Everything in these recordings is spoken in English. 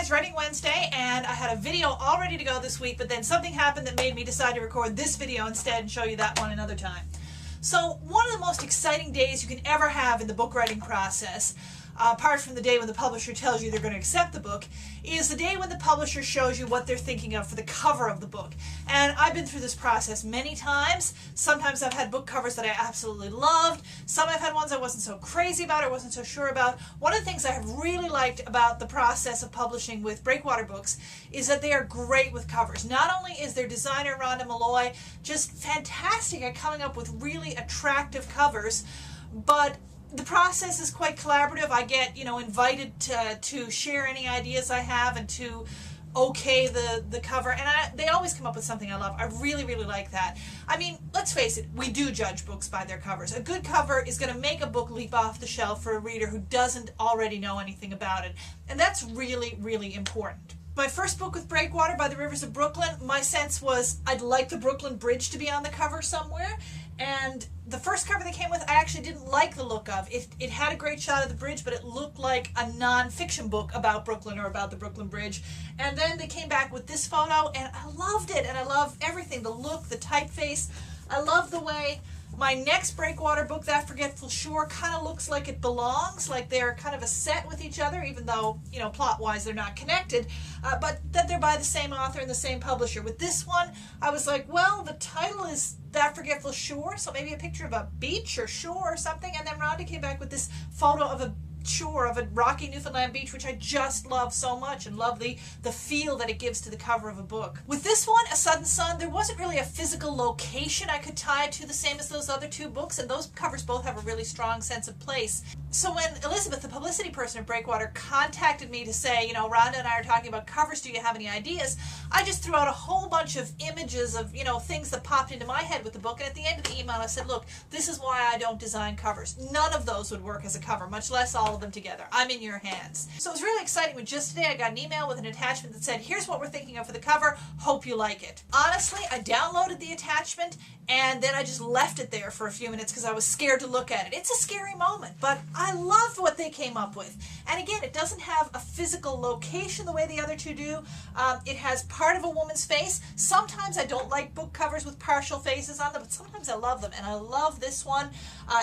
guys, Writing Wednesday, and I had a video all ready to go this week, but then something happened that made me decide to record this video instead and show you that one another time. So one of the most exciting days you can ever have in the book writing process, apart from the day when the publisher tells you they're going to accept the book, is the day when the publisher shows you what they're thinking of for the cover of the book. And I've been through this process many times. Sometimes I've had book covers that I absolutely loved. Some I've had ones I wasn't so crazy about or wasn't so sure about. One of the things I have really liked about the process of publishing with Breakwater Books is that they are great with covers. Not only is their designer, Rhonda Malloy, just fantastic at coming up with really attractive covers, but the process is quite collaborative. I get, invited to share any ideas I have and to okay the cover, and they always come up with something I love. I really, really like that. I mean, let's face it, we do judge books by their covers. A good cover is going to make a book leap off the shelf for a reader who doesn't already know anything about it, and that's really, really important. My first book with Breakwater, By the Rivers of Brooklyn, my sense was I'd like the Brooklyn Bridge to be on the cover somewhere. And the first cover they came with, I actually didn't like the look of. It had a great shot of the bridge, but it looked like a non-fiction book about Brooklyn or about the Brooklyn Bridge. And then they came back with this photo, and I loved it. And I love everything, the look, the typeface. I love the way my next Breakwater book, That Forgetful Shore, kind of looks like it belongs, like they're kind of a set with each other, even though, plot-wise they're not connected, but that they're by the same author and the same publisher. With this one, I was like, well, the title is That Forgetful Shore, so maybe a picture of a beach or shore or something, and then Rhonda came back with this photo of a shore of a rocky Newfoundland beach, which I just love so much and love the feel that it gives to the cover of a book. With this one, A Sudden Sun, there wasn't really a physical location I could tie it to, the same as those other two books, and those covers both have a really strong sense of place. So when Elizabeth, the publicity person at Breakwater, contacted me to say, Rhonda and I are talking about covers, do you have any ideas? I just threw out a whole bunch of images of, things that popped into my head with the book, and at the end of the email I said, look, this is why I don't design covers. None of those would work as a cover, much less all of them together. I'm in your hands. So it was really exciting when just today I got an email with an attachment that said, here's what we're thinking of for the cover, hope you like it. Honestly, I downloaded the attachment and then I just left it there for a few minutes because I was scared to look at it. It's a scary moment, but I love what they came up with. And again, it doesn't have a physical location the way the other two do. It has part of a woman's face. Sometimes I don't like book covers with partial faces on them, but sometimes I love them, and I love this one.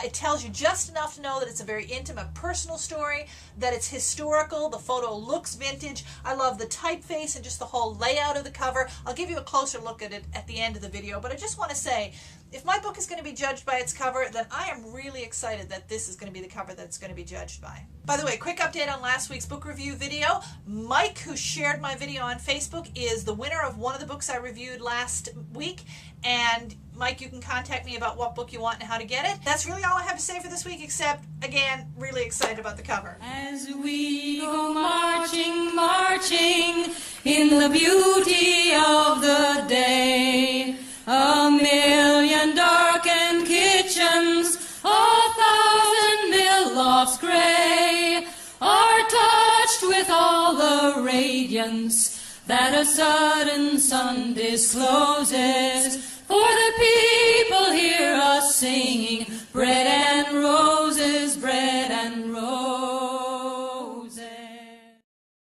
It tells you just enough to know that it's a very intimate, personal story, that it's historical, the photo looks vintage. I love the typeface and just the whole layout of the cover. I'll give you a closer look at it at the end of the video, but I just want to say, if my book is going to be judged by its cover, then I am really excited that this is going to be the cover that it's going to be judged by. By the way, quick update on last week's book review video. Mike, who shared my video on Facebook, is the winner of one of the books I reviewed last week. And Mike, you can contact me about what book you want and how to get it. That's really all I have to say for this week, except, again, really excited about the cover. As we go marching, marching in the beauty of the day, a million darkened kitchens, a thousand mill lofts gray, are touched with all the radiance that a sudden sun discloses. For the people hear us singing, bread and